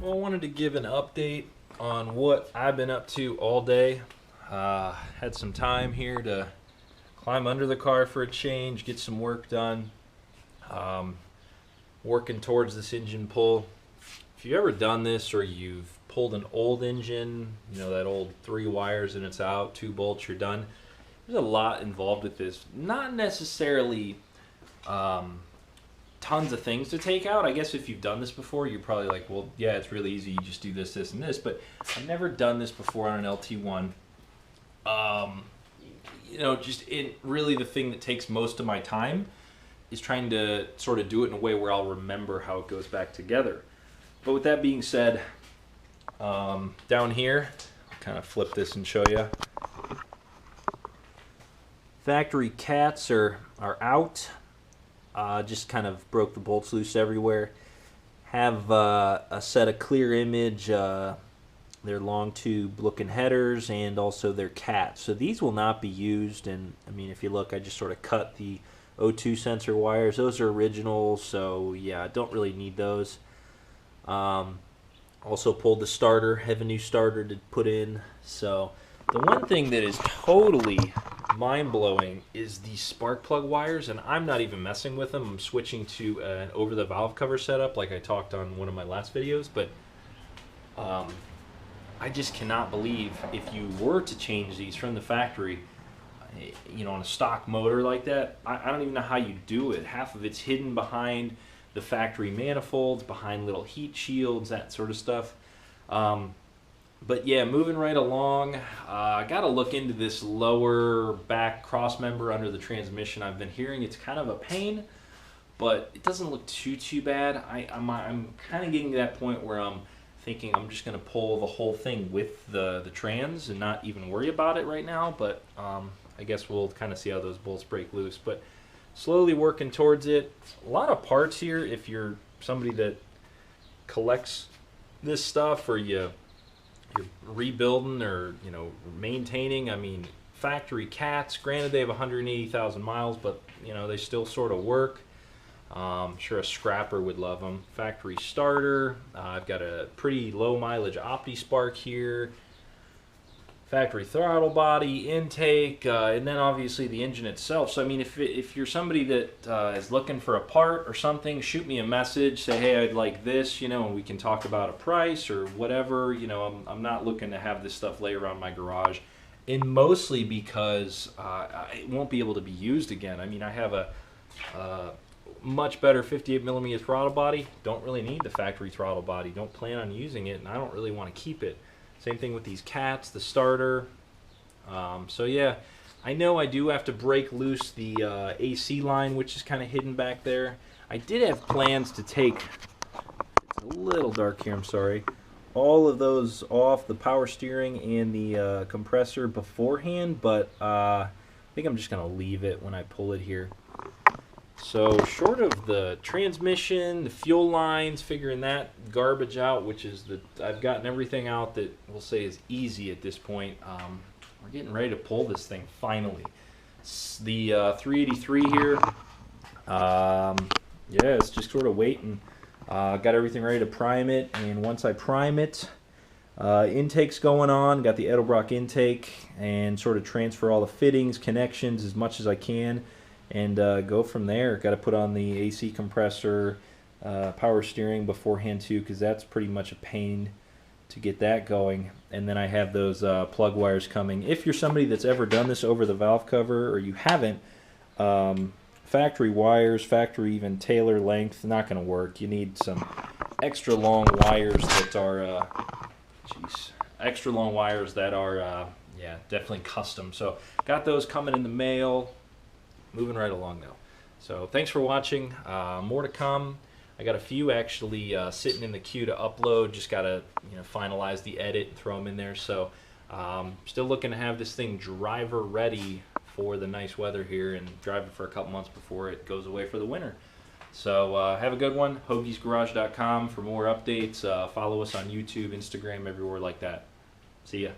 Well, I wanted to give an update on what I've been up to all day. Had some time here to climb under the car for a change, get some work done. Working towards this engine pull. If you've ever done this or you've pulled an old engine, you know, that old 3 wires and it's out, 2 bolts, you're done. There's a lot involved with this. Not necessarily tons of things to take out. I guess if you've done this before, you're probably like, well, yeah, it's really easy. You just do this, this, and this. But I've never done this before on an LT1. You know, really the thing that takes most of my time is trying to sort of do it in a way where I'll remember how it goes back together. But with that being said, down here, I'll kind of flip this and show you. Factory cats are out. Just kind of broke the bolts loose everywhere. Have a set of clear image, their long tube looking headers, and also their cats. So these will not be used, and I mean, if you look, I just sort of cut the O2 sensor wires. Those are original, so yeah, I don't really need those. Also pulled the starter, have a new starter to put in. So the one thing that is totally mind-blowing is these spark plug wires, and I'm not even messing with them. I'm switching to an over the valve cover setup like I talked on one of my last videos, but I just cannot believe if you were to change these from the factory, you know, on a stock motor like that, I don't even know how you do it. Half of it's hidden behind the factory manifolds, behind little heat shields, that sort of stuff. But yeah, moving right along, I got to look into this lower back cross member under the transmission. I've been hearing it's kind of a pain, but it doesn't look too bad. I'm kind of getting to that point where I'm thinking I'm just going to pull the whole thing with the trans and not even worry about it right now. But I guess we'll kind of see how those bolts break loose. But slowly working towards it. A lot of parts here if you're somebody that collects this stuff, or you're rebuilding or, you know, maintaining. I mean, factory cats, granted they have 180,000 miles, but you know, they still sort of work. I'm sure a scrapper would love them. Factory starter, I've got a pretty low mileage OptiSpark here. Factory throttle body, intake, and then obviously the engine itself. So I mean, if you're somebody that is looking for a part or something, shoot me a message, say, hey, I'd like this, you know, and we can talk about a price or whatever. You know, I'm not looking to have this stuff lay around my garage, and mostly because it won't be able to be used again. I mean, I have a much better 58mm throttle body. Don't really need the factory throttle body. Don't plan on using it, and I don't really want to keep it. Same thing with these cats, the starter. So yeah, I know I do have to break loose the AC line, which is kind of hidden back there. I did have plans to take, it's a little dark here, I'm sorry, all of those off, the power steering and the compressor beforehand, but I think I'm just going to leave it when I pull it here. So short of the transmission, the fuel lines, figuring that garbage out, which is I've gotten everything out that we'll say is easy at this point. We're getting ready to pull this thing finally. The 383 here, yeah, it's just sort of waiting. Got everything ready to prime it, and once I prime it, intake's going on. Got the Edelbrock intake, and sort of transfer all the fittings, connections as much as I can. And go from there. Got to put on the AC compressor, power steering beforehand too, because that's pretty much a pain to get that going. And then I have those plug wires coming. If you're somebody that's ever done this over the valve cover, or you haven't, factory wires, factory even Taylor length, not going to work. You need some extra long wires that are, extra long wires that are, yeah, definitely custom. So got those coming in the mail. Moving right along now. So thanks for watching. More to come. I got a few actually sitting in the queue to upload. Just got to, you know, finalize the edit and throw them in there. So still looking to have this thing driver ready for the nice weather here, and drive it for a couple months before it goes away for the winter. So have a good one. HoagiesGarage.com for more updates. Follow us on YouTube, Instagram, everywhere like that. See ya.